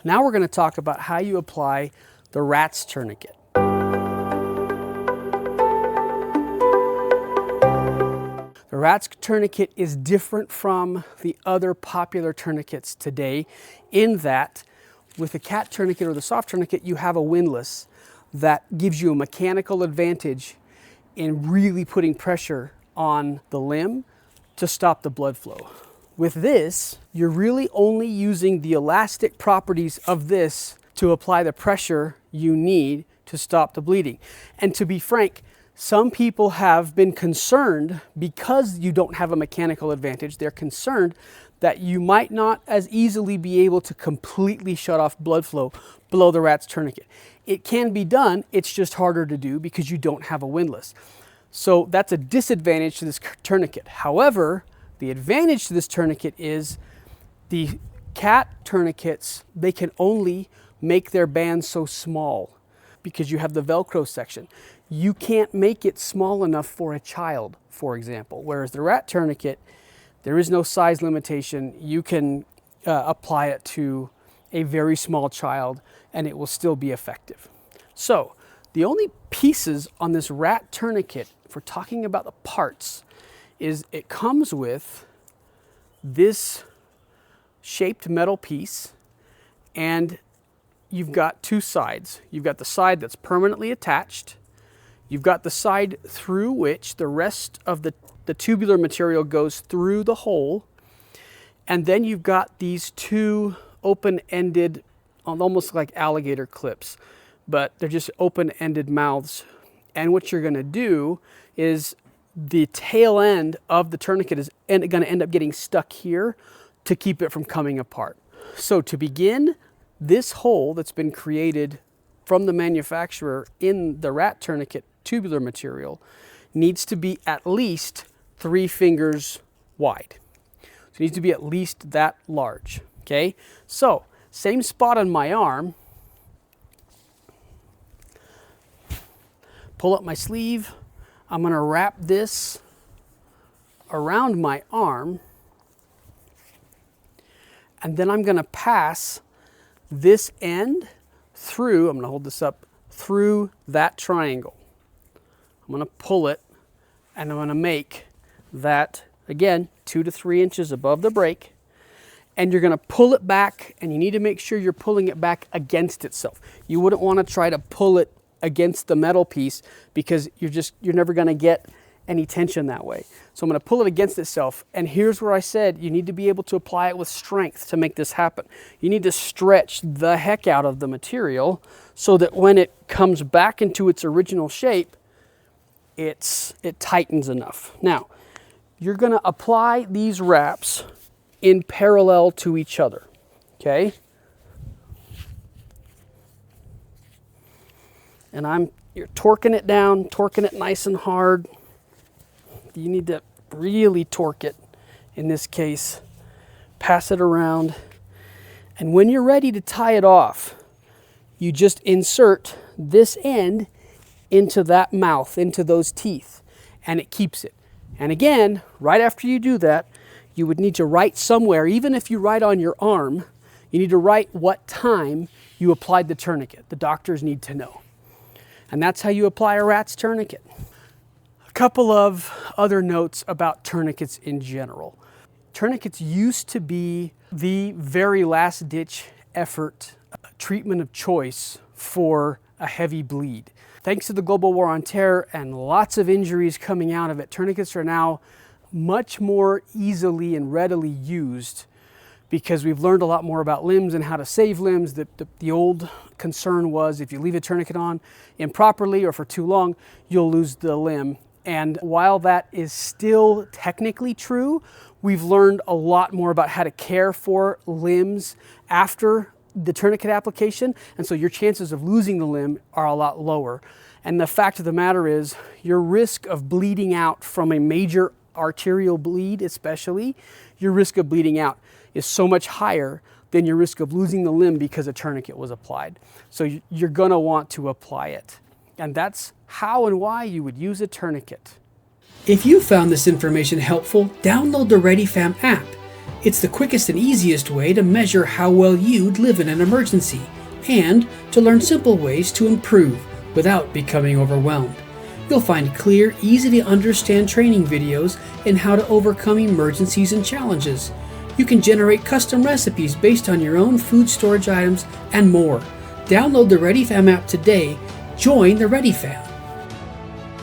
Now we're going to talk about how you apply the rat's tourniquet. The rat's tourniquet is different from the other popular tourniquets today in that with the cat tourniquet or the soft tourniquet, you have a windlass that gives you a mechanical advantage in really putting pressure on the limb to stop the blood flow. With this, you're really only using the elastic properties of this to apply the pressure you need to stop the bleeding. And to be frank, some people have been concerned because you don't have a mechanical advantage. They're concerned that you might not as easily be able to completely shut off blood flow below the rat's tourniquet. It can be done, it's just harder to do because you don't have a windlass. So that's a disadvantage to this tourniquet. However, the advantage to this tourniquet is the cat tourniquets, they can only make their band so small because you have the Velcro section. You can't make it small enough for a child, for example, whereas the rat tourniquet, there is no size limitation. You can apply it to a very small child and it will still be effective. So the only pieces on this rat tourniquet, if we're talking about the parts, is it comes with this shaped metal piece, and you've got two sides. You've got the side that's permanently attached. You've got the side through which the rest of the tubular material goes through the hole. And then you've got these two open-ended, almost like alligator clips, but they're just open-ended mouths. And what you're going to do is the tail end of the tourniquet is going to end up getting stuck here to keep it from coming apart. So to begin, this hole that's been created from the manufacturer in the rat tourniquet tubular material needs to be at least 3 fingers wide. So it needs to be at least that large, okay? So same spot on my arm. Pull up my sleeve. I'm going to wrap this around my arm, and then I'm going to pass this end through, I'm going to hold this up, through that triangle. I'm going to pull it, and I'm going to make that, again, 2 to 3 inches above the break, and you're going to pull it back, and you need to make sure you're pulling it back against itself. You wouldn't want to try to pull it against the metal piece because you're never going to get any tension that way. So I'm going to pull it against itself, and here's where I said you need to be able to apply it with strength to make this happen. You need to stretch the heck out of the material so that when it comes back into its original shape, it tightens enough. Now, you're going to apply these wraps in parallel to each other, okay? And you're torquing it down, torquing it nice and hard. You need to really torque it in this case. Pass it around. And when you're ready to tie it off, you just insert this end into that mouth, into those teeth, and it keeps it. And again, right after you do that, you would need to write somewhere, even if you write on your arm, you need to write what time you applied the tourniquet. The doctors need to know. And that's how you apply a rat's tourniquet. A couple of other notes about tourniquets in general. Tourniquets used to be the very last ditch effort treatment of choice for a heavy bleed. Thanks to the global war on terror and lots of injuries coming out of it, tourniquets are now much more easily and readily used because we've learned a lot more about limbs and how to save limbs. The old concern was if you leave a tourniquet on improperly or for too long, you'll lose the limb. And while that is still technically true, we've learned a lot more about how to care for limbs after the tourniquet application, and so your chances of losing the limb are a lot lower. And the fact of the matter is, your risk of bleeding out from a major arterial bleed especially, your risk of bleeding out is so much higher than your risk of losing the limb because a tourniquet was applied. So you're gonna want to apply it. And that's how and why you would use a tourniquet. If you found this information helpful, download the ReadyFam app. It's the quickest and easiest way to measure how well you'd live in an emergency, and to learn simple ways to improve without becoming overwhelmed. You'll find clear, easy to understand training videos in how to overcome emergencies and challenges. You can generate custom recipes based on your own food storage items and more. Download the ReadyFam app today. Join the ReadyFam.